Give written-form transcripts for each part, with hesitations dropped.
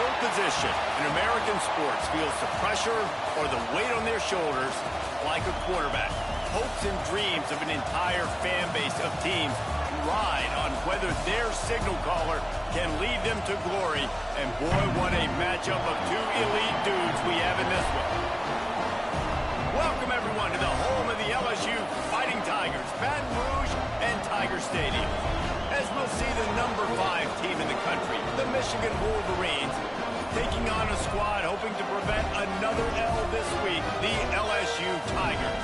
field position in American sports feels the pressure or the weight on their shoulders like a quarterback. Hopes and dreams of an entire fan base of teams ride on whether their signal caller can lead them to glory. And boy, what a matchup of two elite dudes we have in this one. Welcome, everyone, to the home of the LSU Fighting Tigers, Baton Rouge and Tiger Stadium. As we'll see the number 5 team in the country, the Michigan Wolverines, taking on a squad hoping to prevent another L this week, the LSU Tigers.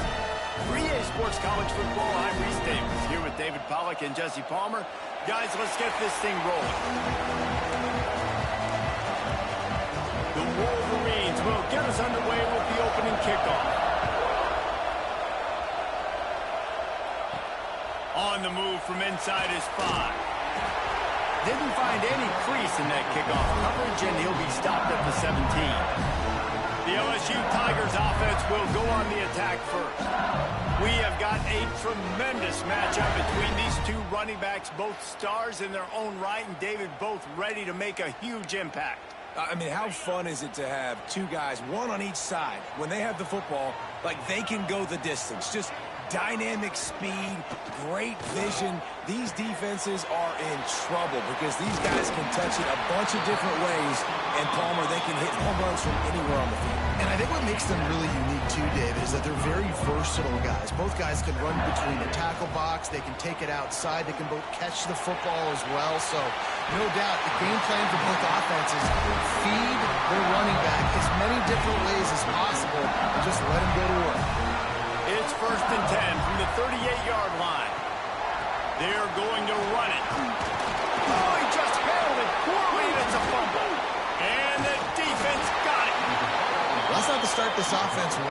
For EA Sports College Football, I'm Reese Davis, here with David Pollack and Jesse Palmer. Guys, let's get this thing rolling. The Wolverines will get us underway with the opening kickoff. On the move from inside his 5. Didn't find any crease in that kickoff coverage, and he'll be stopped at the 17. The LSU Tigers offense will go on the attack first. We have got a tremendous matchup between these two running backs, both stars in their own right, and David, both ready to make a huge impact. I mean, how fun is it to have two guys, one on each side, when they have the football, like they can go the distance. Just dynamic speed, great vision. These defenses are in trouble because these guys can touch it a bunch of different ways, and Palmer, they can hit home runs from anywhere on the field. And I think what makes them really unique too, David, is that they're very versatile guys. Both guys can run between the tackle box, they can take it outside, they can both catch the football as well. So, no doubt, the game plan for both offenses, feed their running back as many different ways as possible and just let him go to work. It's 1st and 10 from the 38-yard line. They're going to run it. Oh, he just handled it poorly, and it's a fumble. And the defense got it. Let's not to start this offense.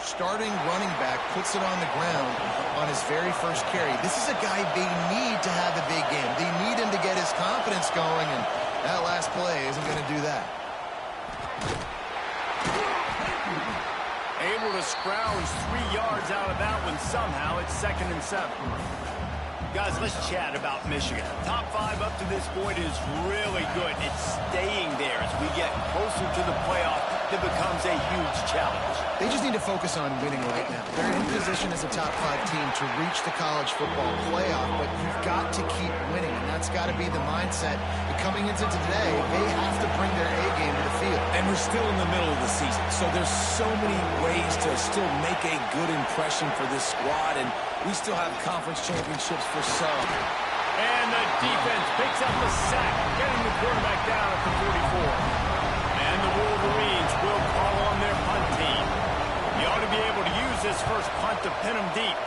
Starting running back puts it on the ground on his very first carry. This is a guy they need to have a big game. They need him to get his confidence going, and that last play isn't going to do that. Able to scrounge 3 yards out of that one somehow. It's 2nd and 7. Guys, let's chat about Michigan. Top 5 up to this point is really good. It's staying there as we get closer to the playoff. It becomes a huge challenge. They just need to focus on winning right now. They're in position as a top 5 team to reach the college football playoff, but you've got to keep winning, and that's got to be the mindset. But coming into today, they have to bring their A game to the field. And we're still in the middle of the season, so there's so many ways to still make a good impression for this squad, and we still have conference championships for some. And the defense picks up the sack, getting the quarterback down at the 44. And the Wolverines will call on their punt team. You ought to be able to use this first punt to pin them deep.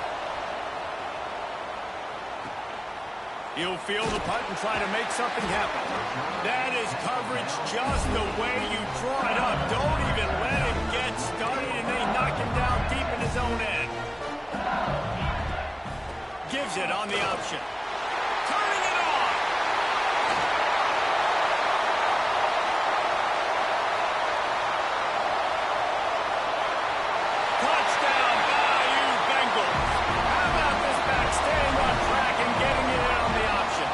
He'll field the punt and try to make something happen. That is coverage just the way you draw it up. Don't even let him get started, and they knock him down deep in his own end. Gives it on the option. Turning it on. Touchdown, Bayou Bengals. How about this back staying on track and getting it in on the option?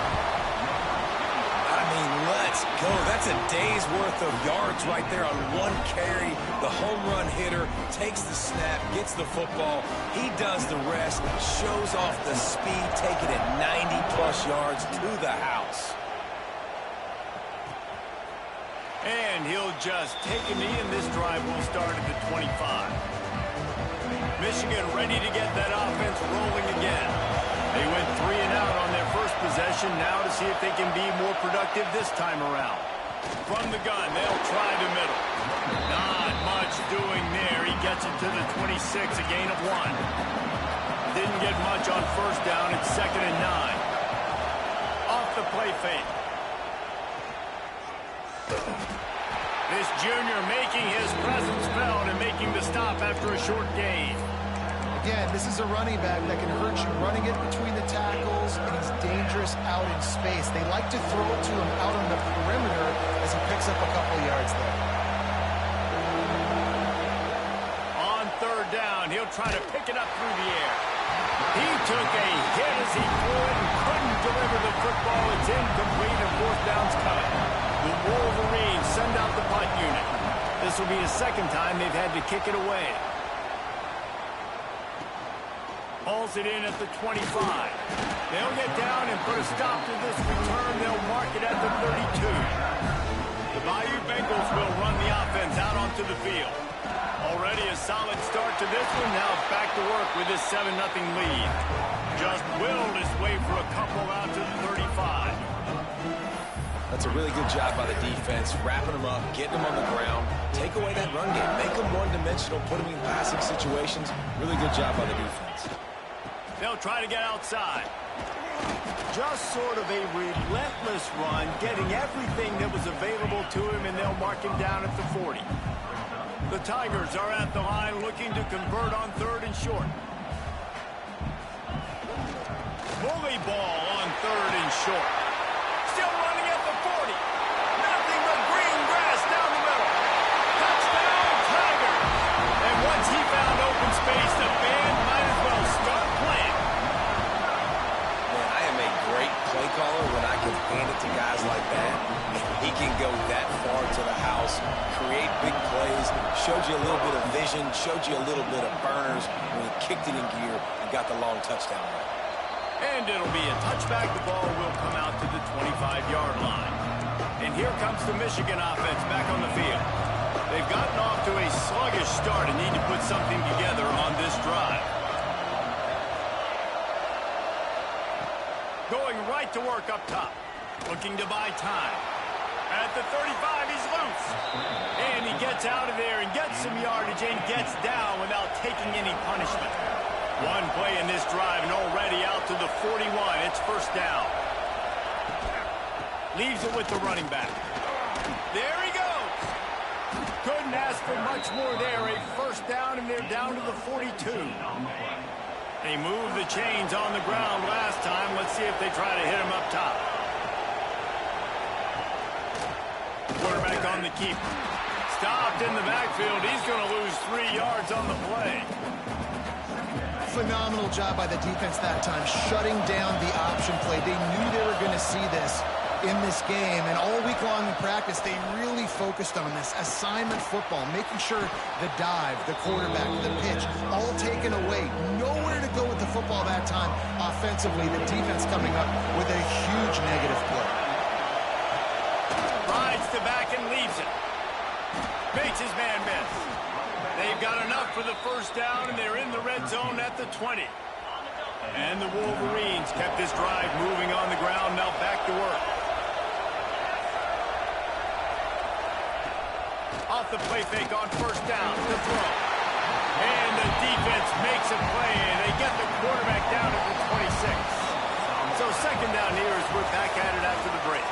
I mean, let's go. That's a day's worth of yards right there on one carry. The home run hitter takes the snap, gets the football. He does the rest, shows off the speed, taking it 90-plus yards to the house. And he'll just take a knee, and this drive will start at the 25. Michigan ready to get that offense rolling again. They went 3 and out on their first possession, now to see if they can be more productive this time around. From the gun, they'll try the middle. Not much doing there. He gets it to the 26, a gain of 1. Didn't get much on first down. It's 2nd and 9. Off the play fake. This junior making his presence felt and making the stop after a short gain. Again, this is a running back that can hurt you running it between the tackles, holes, and he's dangerous out in space. They like to throw it to him out on the perimeter as he picks up a couple yards there. On third down, he'll try to pick it up through the air. He took a hit as he threw it and couldn't deliver the football. It's incomplete and fourth down's coming. The Wolverines send out the punt unit. This will be the second time they've had to kick it away. Hauls it in at the 25. They'll get down and put a stop to this return. They'll mark it at the 32. The Bayou Bengals will run the offense out onto the field. Already a solid start to this one. Now back to work with this 7-0 lead. Just willed his way for a couple out to the 35. That's a really good job by the defense, wrapping them up, getting them on the ground, take away that run game, make them one-dimensional, put them in passing situations. Really good job by the defense. They'll try to get outside. Just sort of a relentless run, getting everything that was available to him, and they'll mark him down at the 40. The Tigers are at the line looking to convert on third and short. Bully ball on third and short. Still running at the 40. Nothing but green grass down the middle. Touchdown, Tiger. And once he found open space, the band might as well start playing. Man, I am a great play caller when I can hand it to guys like that. He can go that far to the house, create big plays, showed you a little bit of vision, showed you a little bit of burners when he kicked it in gear and got the long touchdown run. And it'll be a touchback. The ball will come out to the 25-yard line. And here comes the Michigan offense back on the field. They've gotten off to a sluggish start and need to put something together on this drive. Going right to work up top. Looking to buy time. At the 35, he's loose. And he gets out of there and gets some yardage and gets down without taking any punishment. One play in this drive and already out to the 41. It's first down. Leaves it with the running back. There he goes. Couldn't ask for much more there. A first down, and they're down to the 42. They moved the chains on the ground last time. Let's see if they try to hit him up top. Quarterback on the keeper. Stopped in the backfield. He's going to lose 3 yards on the play. Phenomenal job by the defense that time, shutting down the option play. They knew they were going to see this in this game, and all week long in practice, they really focused on this assignment football, making sure the dive, the quarterback, the pitch, all taken away. Nowhere to go with the football that time offensively. The defense coming up with a huge negative play. Rides the back and leaves it. Makes his man miss. They've got enough for the first down, and they're in the red zone at the 20. And the Wolverines kept this drive moving on the ground. Now back to work. Off the play fake on first down to throw. And the defense makes a play, and they get the quarterback down at the 26. So second down here as we're back at it after the break.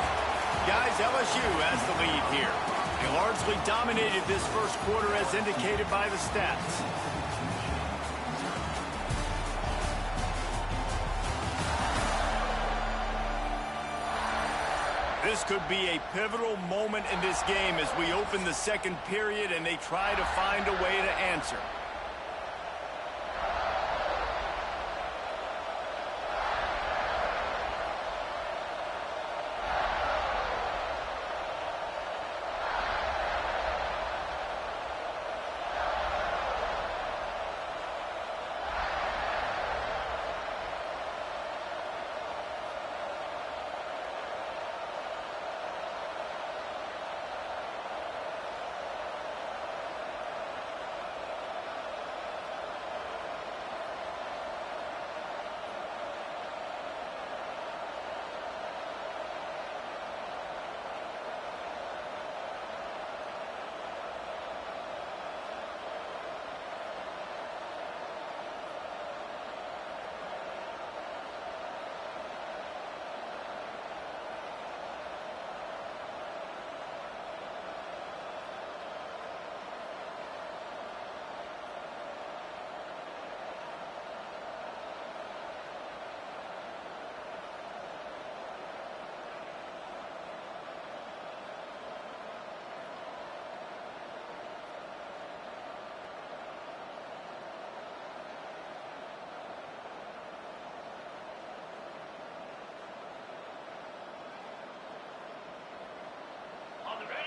Guys, LSU has the lead here. They largely dominated this first quarter as indicated by the stats. This could be a pivotal moment in this game as we open the second period and they try to find a way to answer.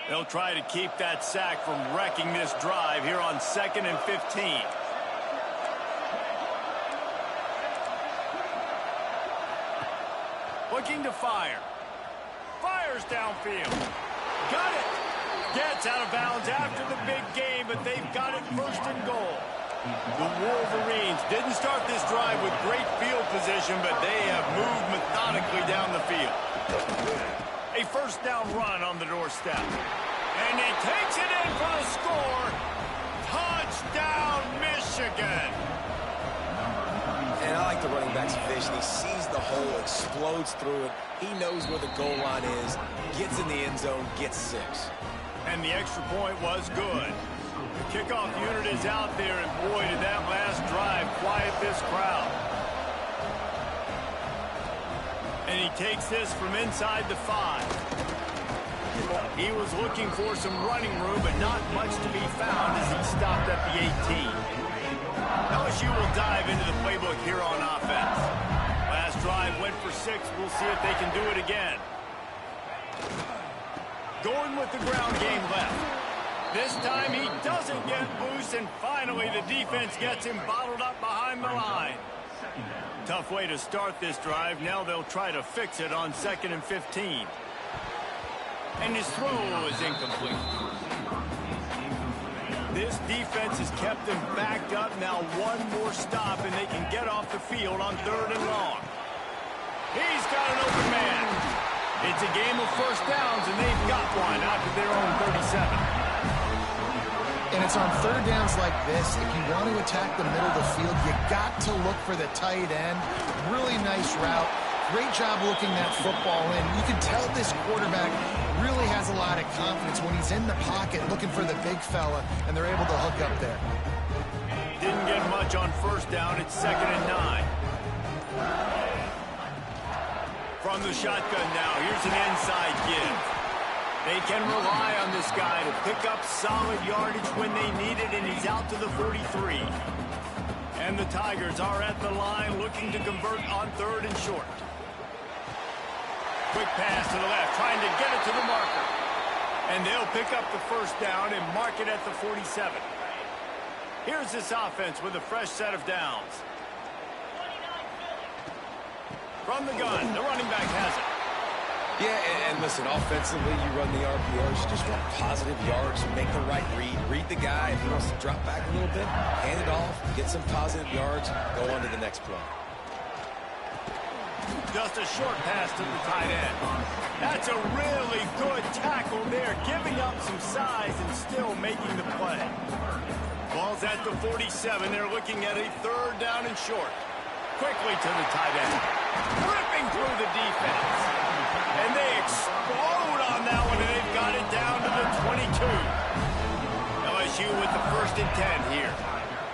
They'll try to keep that sack from wrecking this drive here on 2nd and 15. Looking to fire. Fires downfield. Got it. Gets out of bounds after the big game, but they've got it 1st and goal. The Wolverines didn't start this drive with great field position, but they have moved methodically down the field. A 1st down run on the doorstep. And he takes it in for the score. Touchdown, Michigan. And I like the running back's vision. He sees the hole, explodes through it. He knows where the goal line is, gets in the end zone, gets 6. And the extra point was good. The kickoff unit is out there, and boy, did that last drive quiet this crowd. And he takes this from inside the 5. He was looking for some running room, but not much to be found as he stopped at the 18. LSU will dive into the playbook here on offense. Last drive went for 6. We'll see if they can do it again. Going with the ground game left. This time he doesn't get loose, and finally the defense gets him bottled up behind the line. Tough way to start this drive. Now they'll try to fix it on 2nd and 15. And his throw is incomplete. This defense has kept them backed up. Now one more stop, and they can get off the field on 3rd and long. He's got an open man. It's a game of 1st downs, and they've got one out to their own 37. And it's on 3rd downs like this. If you want to attack the middle of the field, you got to look for the tight end. Really nice route. Great job looking that football in. You can tell this quarterback really has a lot of confidence when he's in the pocket looking for the big fella, and they're able to hook up there. Didn't get much on 1st down. It's 2nd and 9. From the shotgun now, here's an inside give. They can rely on this guy to pick up solid yardage when they need it, and he's out to the 43. And the Tigers are at the line looking to convert on 3rd and short. Quick pass to the left, trying to get it to the marker. And they'll pick up the 1st down and mark it at the 47. Here's this offense with a fresh set of downs. From the gun, the running back has it. Yeah, and listen, offensively, you run the RPOs. You just want positive yards, make the right read. Read the guy. If he wants to drop back a little bit, hand it off, get some positive yards, go on to the next play. Just a short pass to the tight end. That's a really good tackle there, giving up some size and still making the play. Ball's at the 47. They're looking at a 3rd down and short. Quickly to the tight end. Ripping through the defense. And they explode on that one, and they've got it down to the 22. LSU with the 1st and 10 here.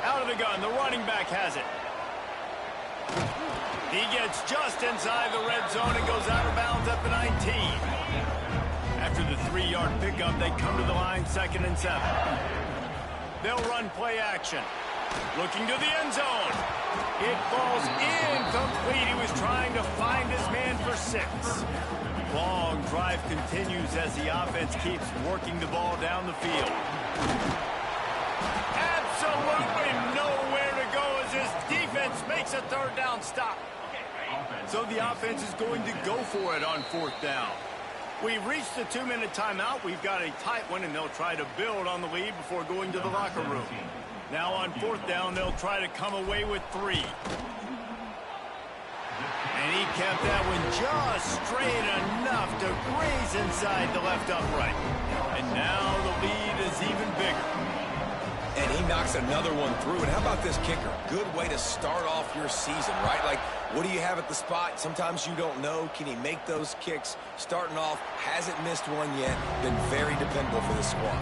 Out of the gun, the running back has it. He gets just inside the red zone and goes out of bounds at the 19. After the 3-yard pickup, they come to the line 2nd and 7. They'll run play action. Looking to the end zone. It falls incomplete. He was trying to find his man for 6. Long drive continues as the offense keeps working the ball down the field. Absolutely nowhere to go as this defense makes a 3rd down stop. So the offense is going to go for it on 4th down. We've reached the 2-minute timeout. We've got a tight one, and they'll try to build on the lead before going to the locker room. Now on 4th down, they'll try to come away with 3. And he kept that one just straight enough to graze inside the left upright. And now the lead is even bigger. And he knocks another one through. And how about this kicker? Good way to start off your season, right? Like, what do you have at the spot? Sometimes you don't know. Can he make those kicks? Starting off, hasn't missed one yet. Been very dependable for the squad.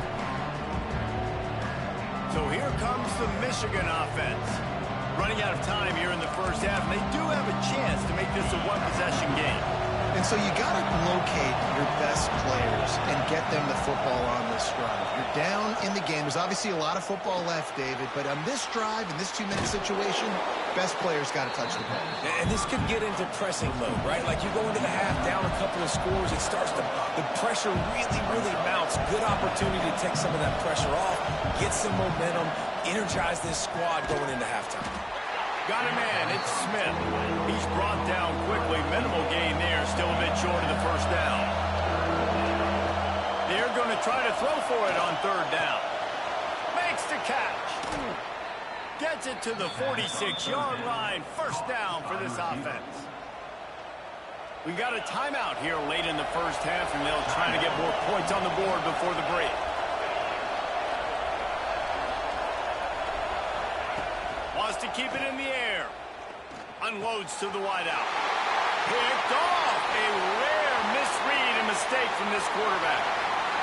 So here comes the Michigan offense. Running out of time here in the 1st half, and they do have a chance to make this a 1-possession game. And so you got to locate your best players and get them the football on this drive. You're down in the game. There's obviously a lot of football left, David, but on this drive, in this 2-minute situation, best players got to touch the ball. And this could get into pressing mode, right? Like you go into the half down a couple of scores, it starts to, the pressure really mounts. Good opportunity to take some of that pressure off, get some momentum, energize this squad going into halftime. Got a man, it's Smith. He's brought down quickly. Minimal gain there, still a bit short of the first down. They're going to try to throw for it on third down. Makes the catch. Gets it to the 46-yard line. First down for this offense. We got a timeout here late in the first half, and they'll try to get more points on the board before the break. Wants to keep it in the air. Unloads to the wideout. Picked off. A rare misread and mistake from this quarterback.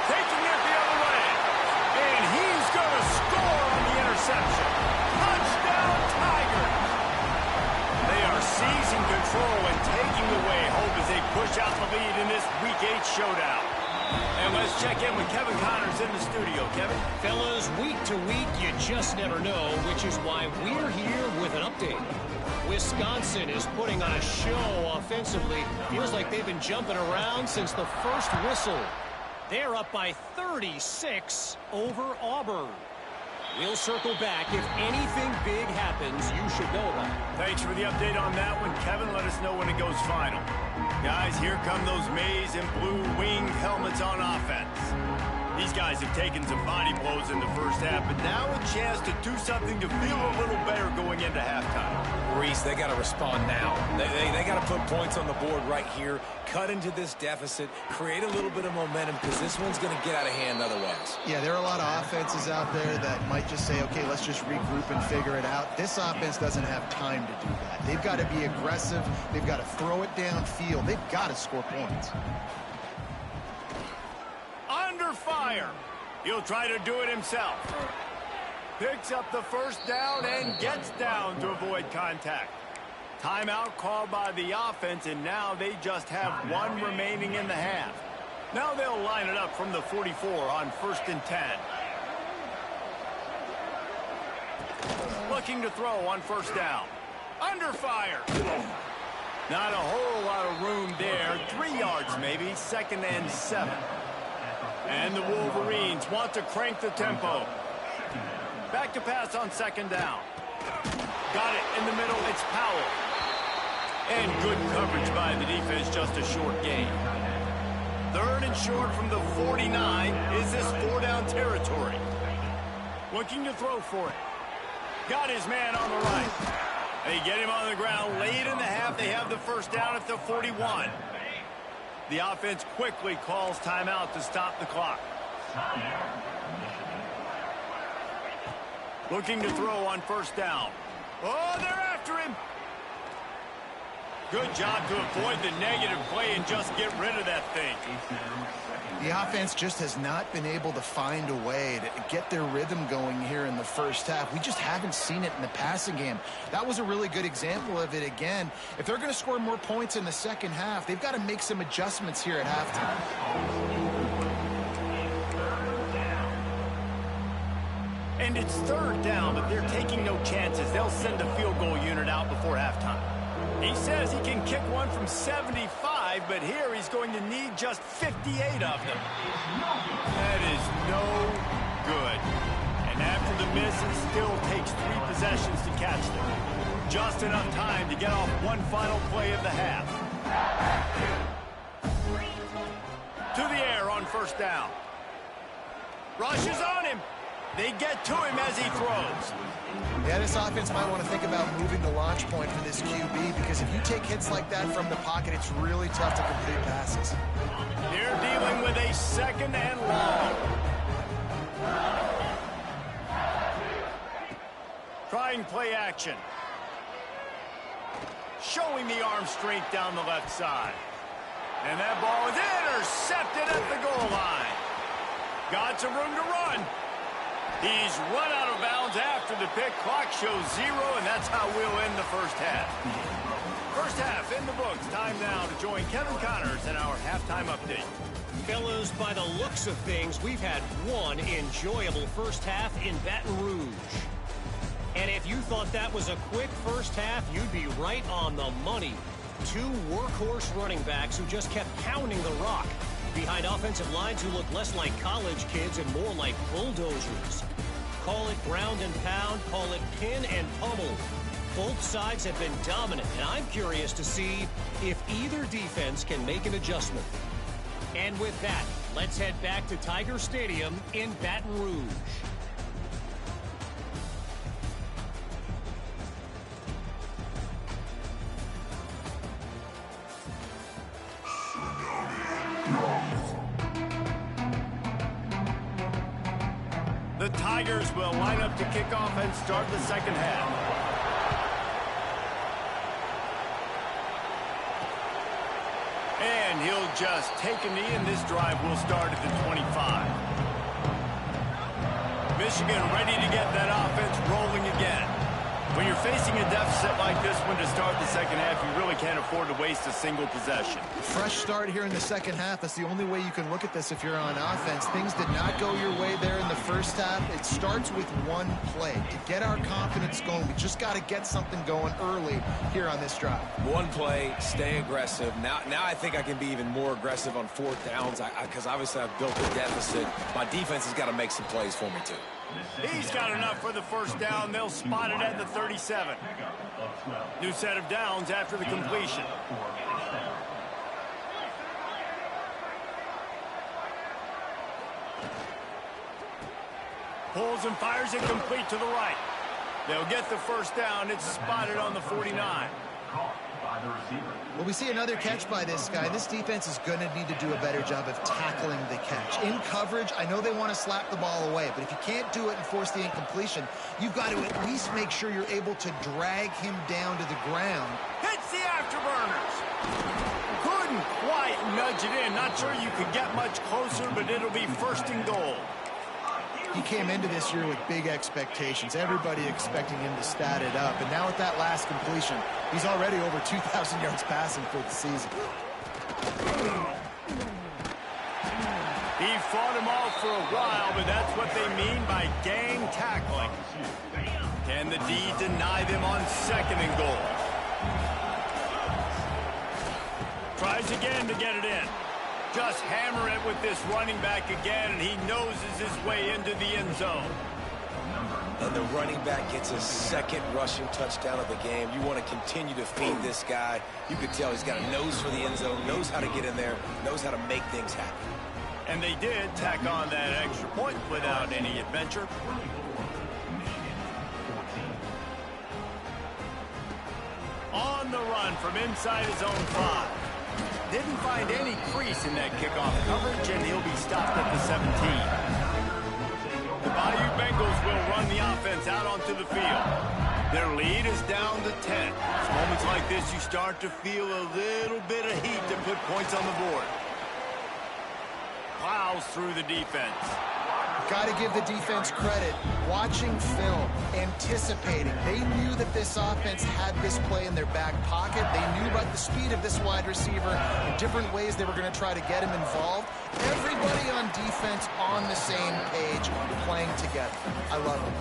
Taking it the other way. And he's going to score on the interception. Touchdown, Tigers. They are seizing control and taking away hope as they push out the lead in this Week 8 showdown. And let's check in with Kevin Connors in the studio. Kevin? Fellas, week to week, you just never know, which is why we're here with an update. Wisconsin is putting on a show offensively. Feels like they've been jumping around since the first whistle. They're up by 36 over Auburn. We'll circle back. If anything big happens, you should know about it. Thanks for the update on that one, Kevin. Let us know when it goes final. Guys, here come those maize and blue winged helmets on offense. These guys have taken some body blows in the first half, but now a chance to do something to feel a little better going into halftime. Reese, they got to respond now. They got to put points on the board right here, cut into this deficit, create a little bit of momentum, because this one's going to get out of hand otherwise. Yeah, there are a lot of offenses out there that might just say, okay, let's just regroup and figure it out. This offense doesn't have time to do that. They've got to be aggressive. They've got to throw it downfield. They've got to score points. Under fire. He'll try to do it himself. Picks up the first down and gets down to avoid contact. Timeout called by the offense, and now they just have one remaining in the half. Now they'll line it up from the 44 on 1st and 10. Looking to throw on first down. Under fire. Not a whole lot of room there. 3 yards maybe. 2nd and 7. And the Wolverines want to crank the tempo. Back to pass on 2nd down. Got it in the middle. It's Powell. And good coverage by the defense, just a short gain. 3rd and short from the 49. Is this 4-down territory? Looking to throw for it. Got his man on the right. They get him on the ground late in the half. They have the first down at the 41. The offense quickly calls timeout to stop the clock. Looking to throw on first down. Oh, they're after him. Good job to avoid the negative play and just get rid of that thing. The offense just has not been able to find a way to get their rhythm going here in the first half. We just haven't seen it in the passing game. That was a really good example of it again. If they're going to score more points in the second half, they've got to make some adjustments here at halftime. And it's 3rd down, but they're taking no chances. They'll send the field goal unit out before halftime. He says he can kick one from 75, but here he's going to need just 58 of them. That is no good. And after the miss, it still takes 3 possessions to catch them. Just enough time to get off one final play of the half. To the air on first down. Rushes on him. They get to him as he throws. Yeah, this offense might want to think about moving the launch point for this QB, because if you take hits like that from the pocket, it's really tough to complete passes. They're dealing with a 2nd and long. Trying play action. Showing the arm strength down the left side. And that ball is intercepted at the goal line. Got some room to run. He's run out of bounds after the pick. Clock shows 0, and that's how we'll end the first half. First half in the books. Time now to join Kevin Connors in our halftime update. Fellas, by the looks of things, we've had one enjoyable first half in Baton Rouge. And if you thought that was a quick first half, you'd be right on the money. Two workhorse running backs who just kept pounding the rock behind offensive lines who look less like college kids and more like bulldozers. Call it ground and pound, call it pin and pummel. Both sides have been dominant, and I'm curious to see if either defense can make an adjustment. And with that, let's head back to Tiger Stadium in Baton Rouge. The Tigers will line up to kick off and start the second half. And he'll just take a knee, and this drive will start at the 25. Michigan ready to get that offense rolling again. When you're facing a deficit like this one to start the second half, you really can't afford to waste a single possession. Fresh start here in the second half. That's the only way you can look at this if you're on offense. Things did not go your way there in the first half. It starts with one play. To get our confidence going, we just got to get something going early here on this drive. One play, stay aggressive. Now I think I can be even more aggressive on fourth downs because obviously I've built a deficit. My defense has got to make some plays for me too. He's got enough for the first down. They'll spot it at the 37. New set of downs after the completion. Pulls and fires it complete to the right. They'll get the first down. It's spotted on the 49. Well, we see another catch by this guy. This defense is going to need to do a better job of tackling the catch. In coverage, I know they want to slap the ball away, but if you can't do it and force the incompletion, you've got to at least make sure you're able to drag him down to the ground. Hits the afterburners. Couldn't quite nudge it in. Not sure you could get much closer, but it'll be first and goal. He came into this year with big expectations. Everybody expecting him to stat it up. And now with that last completion, he's already over 2,000 yards passing for the season. He fought him off for a while, but that's what they mean by gang tackling. Can the D deny them on second and goal? Tries again to get it in. Just hammer it with this running back again, and he noses his way into the end zone. And the running back gets his second rushing touchdown of the game. You want to continue to feed this guy. You could tell he's got a nose for the end zone, knows how to get in there, knows how to make things happen. And they did tack on that extra point without any adventure. On the run from inside his own 5. Didn't find any crease in that kickoff coverage, and he'll be stopped at the 17. The Bayou Bengals will run the offense out onto the field. Their lead is down to 10. It's moments like this you start to feel a little bit of heat to put points on the board. Plows through the defense. Got to give the defense credit. Watching film, anticipating. They knew that this offense had this play in their back pocket. They knew about the speed of this wide receiver and different ways they were going to try to get him involved. Everybody on defense on the same page, playing together. I love it.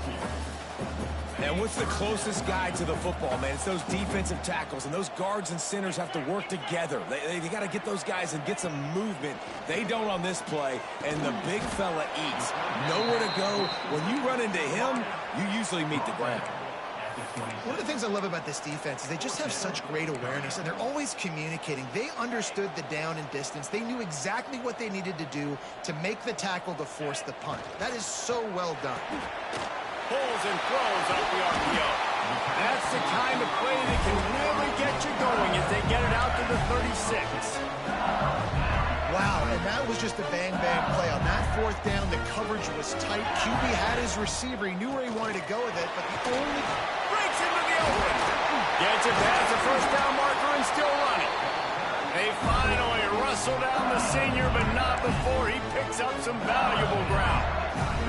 And what's the closest guy to the football, man? It's those defensive tackles, and those guards and centers have to work together. They got to get those guys and get some movement. They don't on this play, and the big fella eats. Nowhere to go. When you run into him, you usually meet the ground. One of the things I love about this defense is they just have such great awareness, and they're always communicating. They understood the down and distance. They knew exactly what they needed to do to make the tackle to force the punt. That is so well done. Pulls and throws off the RPO. That's the kind of play that can really get you going as they get it out to the 36. Wow, and that was just a bang-bang play. On that fourth down, the coverage was tight. QB had his receiver. He knew where he wanted to go with it, but the only... Breaks into the open. Gets it past the first down marker and still running. They finally rust whistle down the senior, but not before he picks up some valuable ground.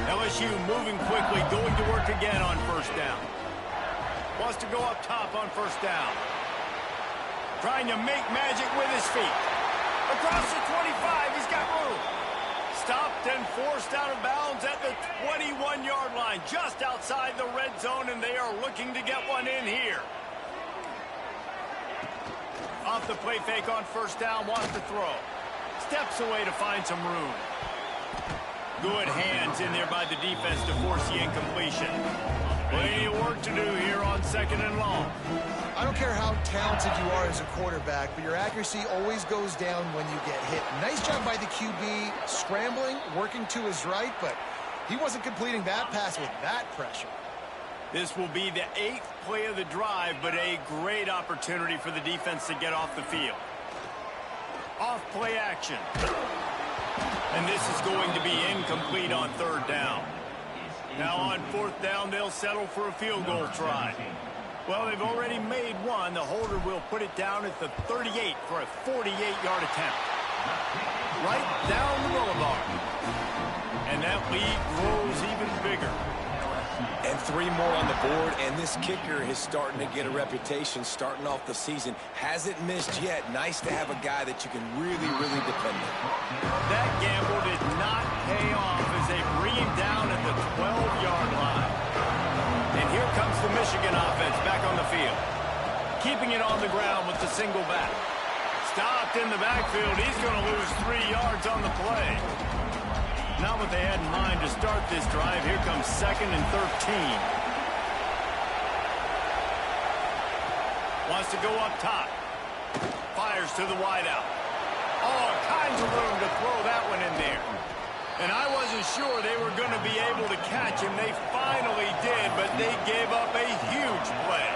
LSU moving quickly, going to work again on first down. Wants to go up top on first down. Trying to make magic with his feet. Across the 25, he's got room. Stopped and forced out of bounds at the 21-yard line, just outside the red zone, and they are looking to get one in here. Off the play fake on first down, wants to throw. Steps away to find some room. Good hands in there by the defense to force the incompletion. Plenty of work to do here on second and long. I don't care how talented you are as a quarterback, but your accuracy always goes down when you get hit. Nice job by the QB scrambling, working to his right, but he wasn't completing that pass with that pressure. This will be the 8th play of the drive, but a great opportunity for the defense to get off the field. Off play action. And this is going to be incomplete on third down. Now on fourth down, they'll settle for a field goal try. Well, they've already made one. The holder will put it down at the 38 for a 48-yard attempt. Right down the boulevard. And that lead grows even bigger. And 3 more on the board, and this kicker is starting to get a reputation starting off the season. Hasn't missed yet. Nice to have a guy that you can really, really depend on. That gamble did not pay off as they bring him down at the 12-yard line. And here comes the Michigan offense back on the field. Keeping it on the ground with the single back. Stopped in the backfield. He's going to lose 3 yards on the play. Not what they had in mind to start this drive. Here comes 2nd and 13. Wants to go up top. Fires to the wideout. All kinds of room to throw that one in there. And I wasn't sure they were going to be able to catch him. They finally did, but they gave up a huge play.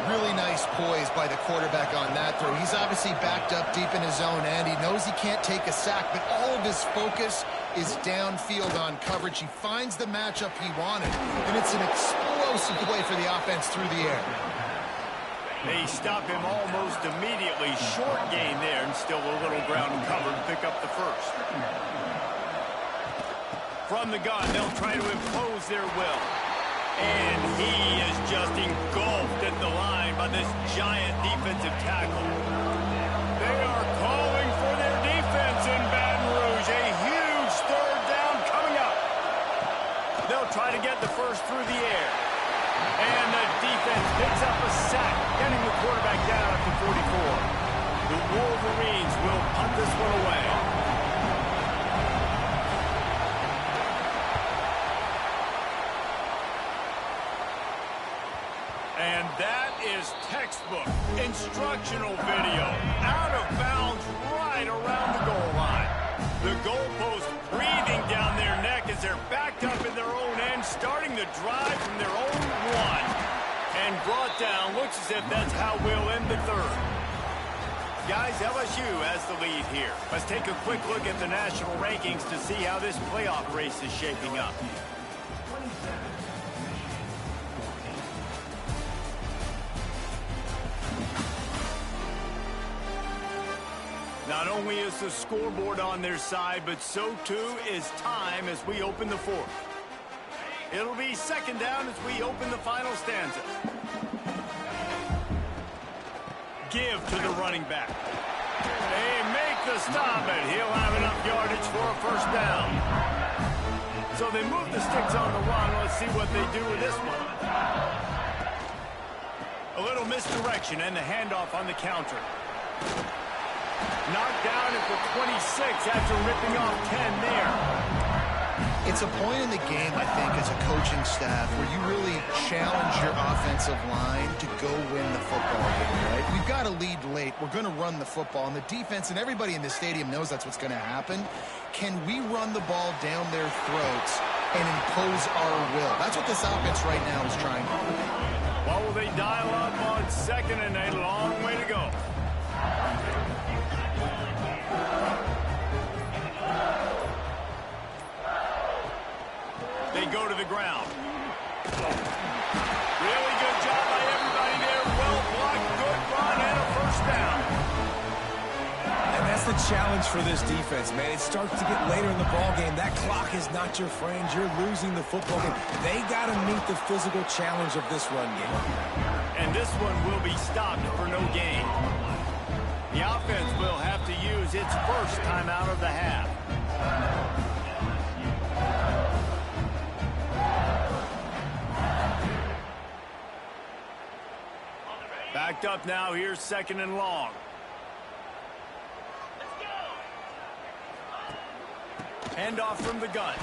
Really nice poise by the quarterback on that throw. He's obviously backed up deep in his own end. He knows he can't take a sack, but all of his focus is downfield on coverage. He finds the matchup he wanted, and it's an explosive play for the offense through the air. They stop him almost immediately. Short gain there, and still a little ground covered to pick up the first. From the gun, they'll try to impose their will. And he is just engulfed at the line by this giant defensive tackle. They are calling for their defense in Baton Rouge. A huge third down coming up. They'll try to get the first through the air. And the defense picks up a sack, getting the quarterback down at the 44. The Wolverines will punt this one away. And that is textbook instructional video. Out of bounds right around the goal line. The goalpost breathing down their neck as they're backed up in their own end, starting the drive from their own 1. And brought down. Looks as if that's how we'll end the third. Guys, LSU has the lead here. Let's take a quick look at the national rankings to see how this playoff race is shaping up. Not only is the scoreboard on their side, but so too is time as we open the fourth. It'll be second down as we open the final stanza. Give to the running back. They make the stop, and he'll have enough yardage for a first down. So they move the sticks on the run. Let's see what they do with this one. A little misdirection and the handoff on the counter. Knocked down at the 26 after ripping off 10 there. It's a point in the game, I think, as a coaching staff where you really challenge your offensive line to go win the football game, right? We've got to lead late. We're going to run the football, and the defense and everybody in the stadium knows that's what's going to happen. Can we run the ball down their throats and impose our will? That's what this offense right now is trying to do. Well, will they dial up on second and a long way to go? They go to the ground. Really good job by everybody there. Well blocked, good run, and a first down. And that's a challenge for this defense, man. It starts to get later in the ball game. That clock is not your friend. You're losing the football game. They got to meet the physical challenge of this run game. And this one will be stopped for no gain. The offense will have to use its first timeout of the half. Backed up now. Here's 2nd and long. Handoff from the gun.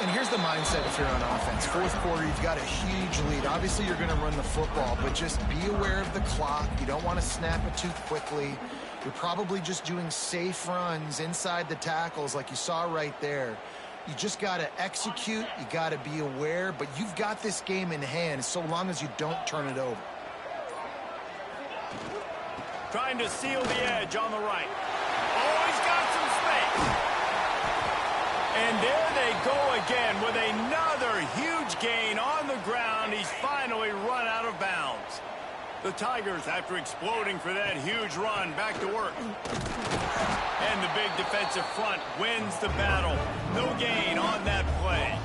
And here's the mindset if you're on offense. 4th quarter, you've got a huge lead. Obviously, you're going to run the football, but just be aware of the clock. You don't want to snap it too quickly. You're probably just doing safe runs inside the tackles like you saw right there. You just got to execute. You got to be aware, but you've got this game in hand so long as you don't turn it over. Trying to seal the edge on the right. Oh, he's got some space. And there they go again with another huge gain on the ground. He's finally run out of bounds. The Tigers, after exploding for that huge run, back to work. And the big defensive front wins the battle. No gain on that play.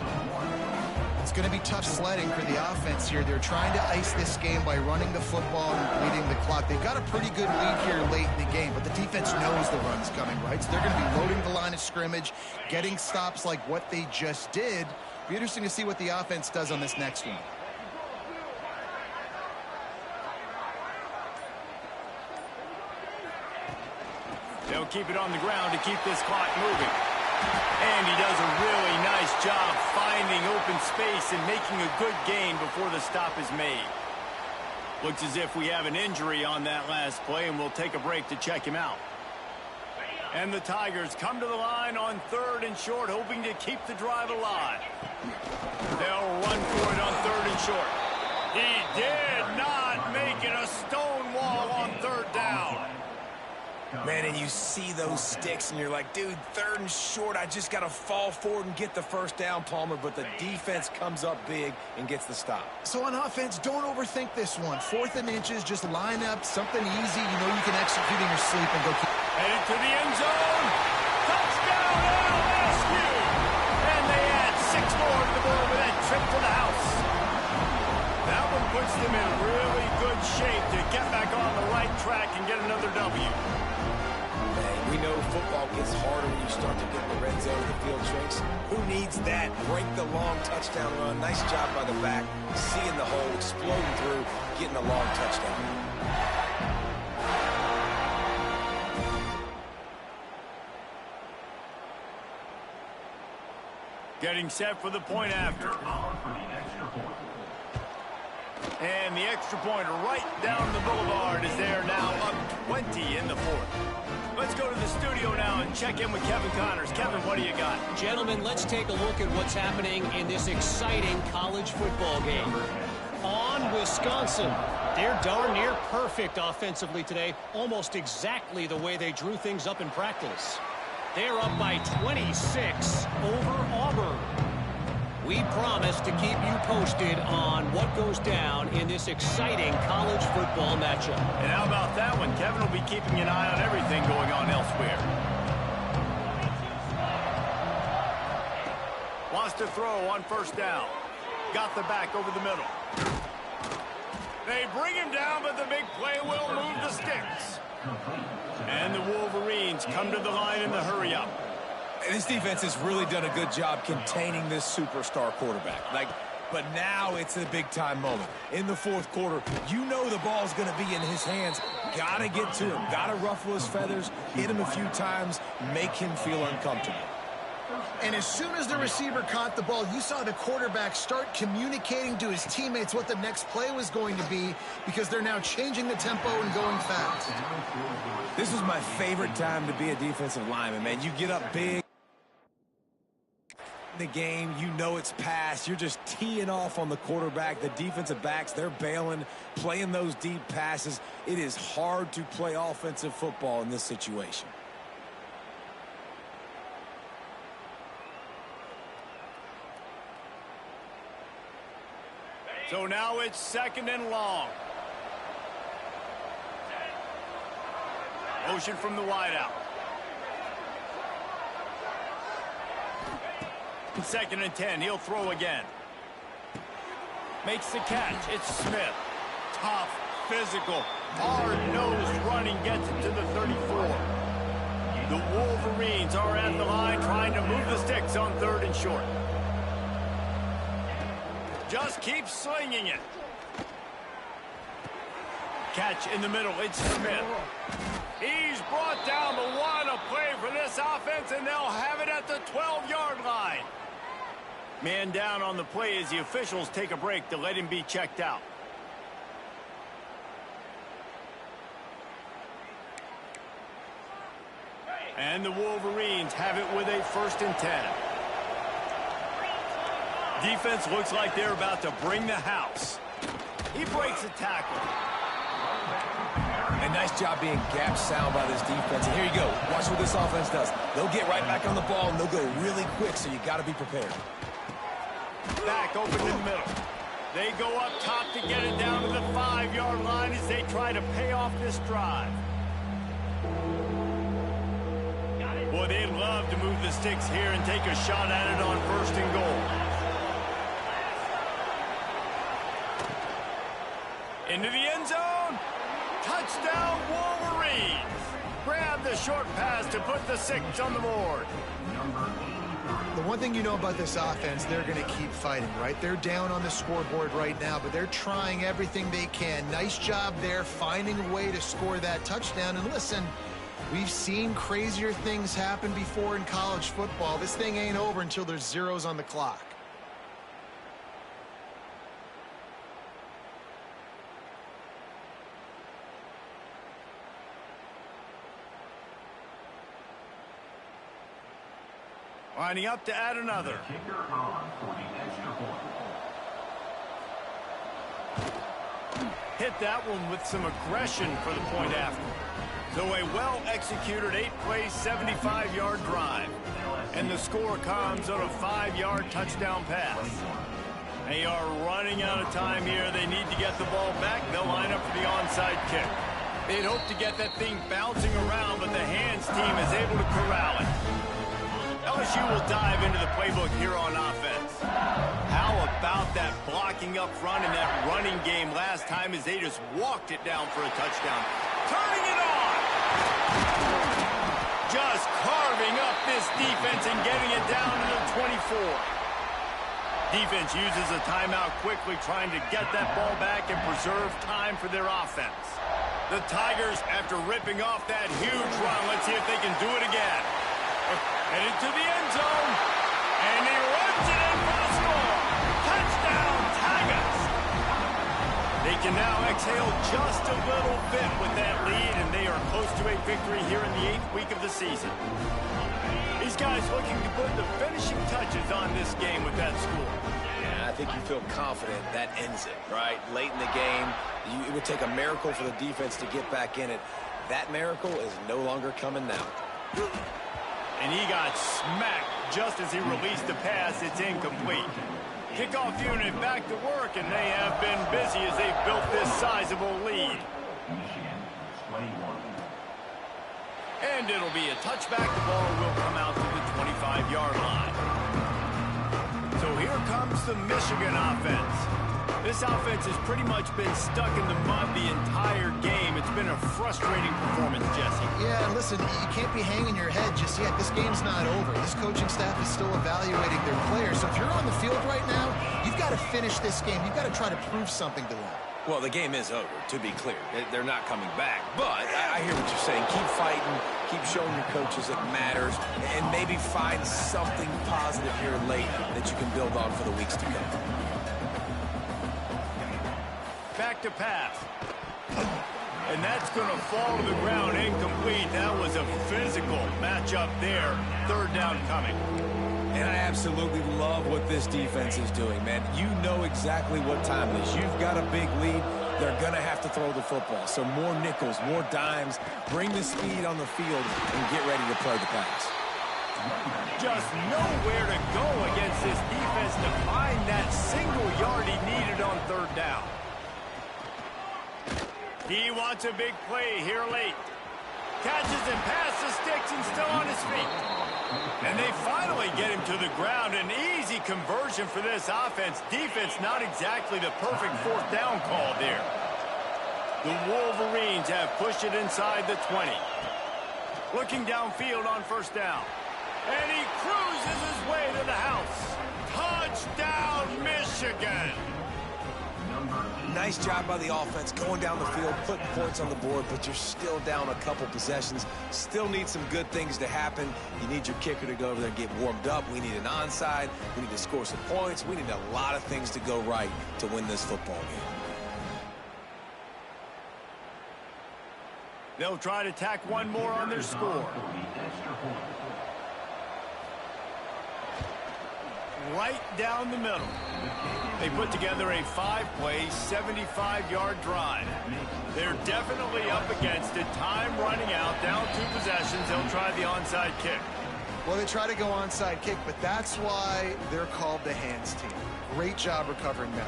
It's going to be tough sledding for the offense here. They're trying to ice this game by running the football and bleeding the clock. They've got a pretty good lead here late in the game, but the defense knows the run's coming, right? So they're going to be loading the line of scrimmage, getting stops like what they just did. Be interesting to see what the offense does on this next one. They'll keep it on the ground to keep this clock moving. And he does a really nice job finding open space and making a good gain before the stop is made. Looks as if we have an injury on that last play, and we'll take a break to check him out. And the Tigers come to the line on 3rd and short, hoping to keep the drive alive. They'll run for it on 3rd and short. He did not make it a stone wall on 3rd down. Man, and you see those sticks, and you're like, dude, 3rd and short, I just got to fall forward and get the first down, Palmer, but the defense comes up big and gets the stop. So on offense, don't overthink this one. 4th and inches, just line up something easy. You know you can execute in your sleep and go keep. Headed to the end zone. Touchdown, LSU! And they add 6 more to the board with that trip to the house. That one puts them in really good shape to get back on the right track and get another W. We know football gets harder when you start to get in the red zone, the field shrinks. Who needs that? Break the long touchdown run. Nice job by the back. Seeing the hole, exploding through, getting a long touchdown. Getting set for the point after. And the extra point right down the boulevard is there now, up 20 in the 4th. Let's go to the studio now and check in with Kevin Connors. Kevin, what do you got? Gentlemen, let's take a look at what's happening in this exciting college football game. On Wisconsin, they're darn near perfect offensively today, almost exactly the way they drew things up in practice. They're up by 26 over Auburn. We promise to keep you posted on what goes down in this exciting college football matchup. And how about that one? Kevin will be keeping an eye on everything going on elsewhere. Wants to throw on 1st down. Got the back over the middle. They bring him down, but the big play will move the sticks. And the Wolverines come to the line in the hurry-up. This defense has really done a good job containing this superstar quarterback. But now it's a big-time moment. In the 4th quarter, you know the ball's going to be in his hands. Got to get to him. Got to ruffle his feathers, hit him a few times, make him feel uncomfortable. And as soon as the receiver caught the ball, you saw the quarterback start communicating to his teammates what the next play was going to be, because they're now changing the tempo and going fast. This was my favorite time to be a defensive lineman, man. You get up big. The game, you know it's past. You're just teeing off on the quarterback. The defensive backs, they're bailing, playing those deep passes. It is hard to play offensive football in this situation. So now it's 2nd and long. Motion from the wideout. 2nd and 10. He'll throw again. Makes the catch. It's Smith. Tough, physical, hard-nosed running gets it to the 34. The Wolverines are at the line trying to move the sticks on 3rd and short. Just keep slinging it. Catch in the middle. It's Smith. He's brought down the one. A play for this offense, and they'll have it at the 12-yard line. Man down on the play as the officials take a break to let him be checked out. And the Wolverines have it with a 1st and 10. Defense looks like they're about to bring the house. He breaks a tackle. And nice job being gap sound by this defense. And here you go. Watch what this offense does. They'll get right back on the ball, and they'll go really quick, so you got to be prepared. Back open in the middle. They go up top to get it down to the 5-yard line as they try to pay off this drive. Boy, they'd love to move the sticks here and take a shot at it on 1st and goal. Into the end zone. Touchdown, Wolverines. Grab the short pass to put the 6 on the board. The one thing you know about this offense, they're going to keep fighting, right? They're down on the scoreboard right now, but they're trying everything they can. Nice job there, finding a way to score that touchdown. And listen, we've seen crazier things happen before in college football. This thing ain't over until there's zeros on the clock. Lining up to add another. Hit that one with some aggression for the point after. So a well-executed 8-play, 75-yard drive. And the score comes on a 5-yard touchdown pass. They are running out of time here. They need to get the ball back. They'll line up for the onside kick. They'd hope to get that thing bouncing around, but the hands team is able to corral it. LSU will dive into the playbook here on offense. How about that blocking up front and that running game last time as they just walked it down for a touchdown? Turning it on! Just carving up this defense and getting it down to the 24. Defense uses a timeout quickly, trying to get that ball back and preserve time for their offense. The Tigers, after ripping off that huge run, let's see if they can do it again. Headed to the end zone, and he runs it in for the score. Touchdown, Tigers! They can now exhale just a little bit with that lead, and they are close to a victory here in the 8th week of the season. These guys looking to put the finishing touches on this game with that score. Yeah, I think you feel confident that ends it, right? Late in the game, it would take a miracle for the defense to get back in it. That miracle is no longer coming now. And he got smacked just as he released the pass. It's incomplete. Kickoff unit back to work, and they have been busy as they've built this sizable lead. And it'll be a touchback. The ball will come out to the 25-yard line. So here comes the Michigan offense. This offense has pretty much been stuck in the mud the entire game. It's been a frustrating performance, Jesse. Yeah, and listen, you can't be hanging your head just yet. This game's not over. This coaching staff is still evaluating their players. So if you're on the field right now, you've got to finish this game. You've got to try to prove something to them. Well, the game is over, to be clear. They're not coming back. But I hear what you're saying. Keep fighting. Keep showing your coaches it matters. And maybe find something positive here late that you can build on for the weeks to come. Back to pass. And that's going to fall to the ground incomplete. That was a physical matchup there. 3rd down coming. And I absolutely love what this defense is doing, man. You know exactly what time it is. You've got a big lead. They're going to have to throw the football. So more nickels, more dimes. Bring the speed on the field and get ready to play the pass. Just nowhere to go against this defense to find that single yard he needed on 3rd down. He wants a big play here late. Catches and passes, sticks, and still on his feet. And they finally get him to the ground. An easy conversion for this offense. Defense not exactly the perfect fourth down call there. The Wolverines have pushed it inside the 20. Looking downfield on first down. And he cruises his way to the house. Touchdown, Michigan! Nice job by the offense going down the field, putting points on the board, but you're still down a couple possessions. Still need some good things to happen. You need your kicker to go over there and get warmed up. We need an onside. We need to score some points. We need a lot of things to go right to win this football game. They'll try to tack one more on their score. Right down the middle. They put together a 5-play, 75-yard drive. They're definitely up against it. Time running out, down 2 possessions. They'll try the onside kick. Well, they try to go onside kick, but that's why they're called the hands team. Great job recovering that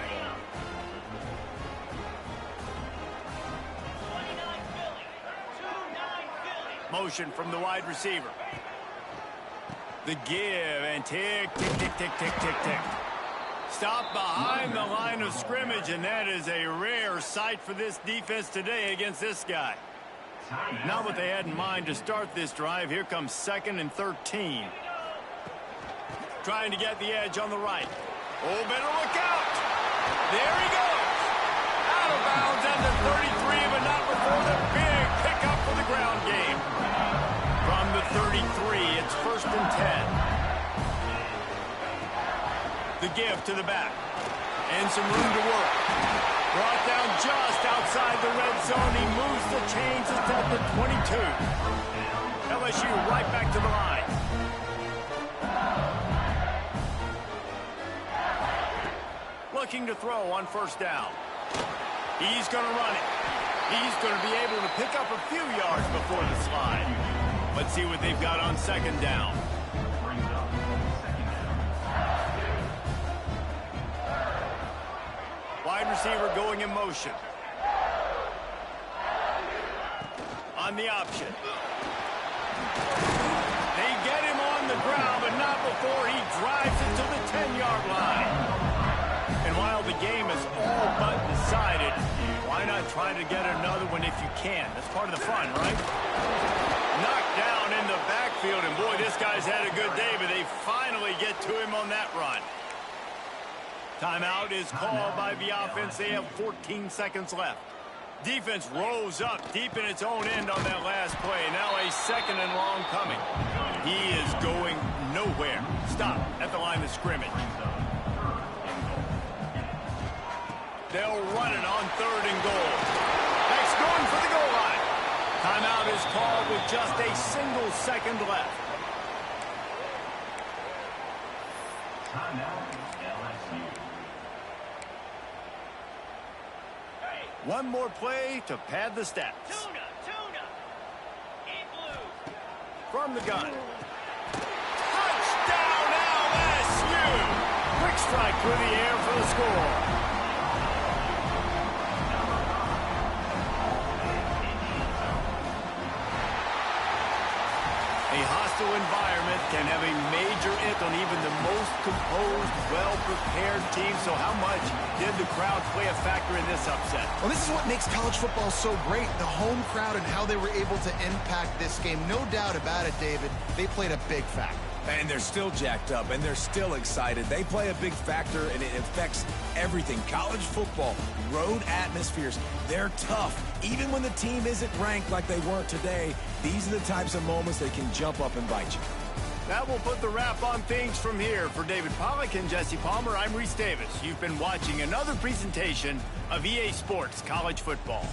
ball. Motion from the wide receiver. The give and tick, tick, tick, tick, tick, tick, tick. Stop behind the line of scrimmage, and that is a rare sight for this defense today against this guy. Not what they had in mind to start this drive. Here comes 2nd and 13. Trying to get the edge on the right. Oh, better look out. There he goes. Out of bounds at the 33, but not before the big pickup for the ground game. From the 33, it's 1st and 10. The give to the back. And some room to work. Brought down just outside the red zone. He moves the chains. It's at the 22. LSU right back to the line. Looking to throw on first down. He's going to run it. He's going to be able to pick up a few yards before the slide. Let's see what they've got on 2nd down. Wide receiver going in motion. On the option. They get him on the ground, but not before he drives it to the 10-yard line. And while the game is all but decided, why not try to get another one if you can? That's part of the fun, right? Knocked down in the backfield, and boy, this guy's had a good day, but they finally get to him on that run. Timeout is called by the offense. They have 14 seconds left. Defense rose up deep in its own end on that last play. Now a 2nd and long coming. He is going nowhere. Stop at the line of scrimmage. They'll run it on 3rd and goal. Next going for the goal line. Timeout is called with just a single second left. One more play to pad the stats. Tuna. Eat blue. From the gun. Touchdown LSU! Quick strike through the air for the score. A hostile environment can have a major impact on even the most composed, well-prepared team. So how much did the crowd play a factor in this upset? Well, this is what makes college football so great, the home crowd and how they were able to impact this game. No doubt about it, David. They played a big factor. And they're still jacked up, and they're still excited. They play a big factor, and it affects everything. College football, road atmospheres, they're tough. Even when the team isn't ranked like they weren't today, these are the types of moments that can jump up and bite you. That will put the wrap on things from here. For David Pollack and Jesse Palmer, I'm Reese Davis. You've been watching another presentation of EA Sports College Football.